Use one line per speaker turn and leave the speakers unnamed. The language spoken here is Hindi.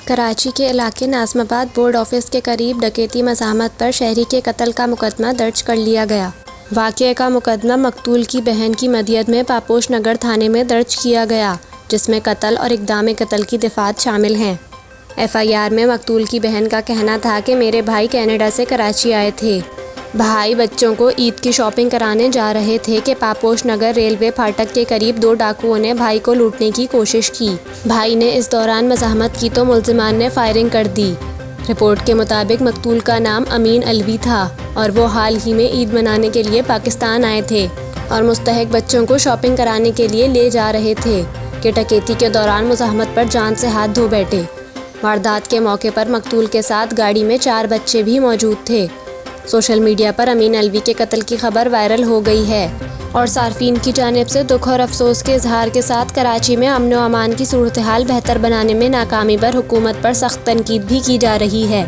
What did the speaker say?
कराची के इलाके नाज़िमाबाद बोर्ड ऑफिस के करीब डकैती मज़ाहमत पर शहरी के कत्ल का मुकदमा दर्ज कर लिया गया। वाक़ये का मुकदमा मकतूल की बहन की मदियत में पापोश नगर थाने में दर्ज किया गया, जिसमें कत्ल और इक़दाम कत्ल की दफ़ात शामिल हैं। FIR में मकतूल की बहन का कहना था कि मेरे भाई कनाडा से कराची आए थे। भाई बच्चों को ईद की शॉपिंग कराने जा रहे थे कि पापोश नगर रेलवे फाटक के करीब 2 डाकुओं ने भाई को लूटने की कोशिश की। भाई ने इस दौरान मज़ाहमत की तो मुल्ज़िमान ने फायरिंग कर दी। रिपोर्ट के मुताबिक मकतूल का नाम अमीन अलवी था और वो हाल ही में ईद मनाने के लिए पाकिस्तान आए थे और मुस्तहक बच्चों को शॉपिंग कराने के लिए ले जा रहे थे कि डकैती के दौरान मुज़ाहमत पर जान से हाथ धो बैठे। वारदात के मौके पर मकतूल के साथ गाड़ी में 4 बच्चे भी मौजूद थे। सोशल मीडिया पर अमीन अलवी के कत्ल की खबर वायरल हो गई है और सार्फिन की जानिब से दुख और अफसोस के इजहार के साथ कराची में अमन व अमान की सूरत हाल बेहतर बनाने में नाकामी पर हुकूमत पर सख्त तनकीद भी की जा रही है।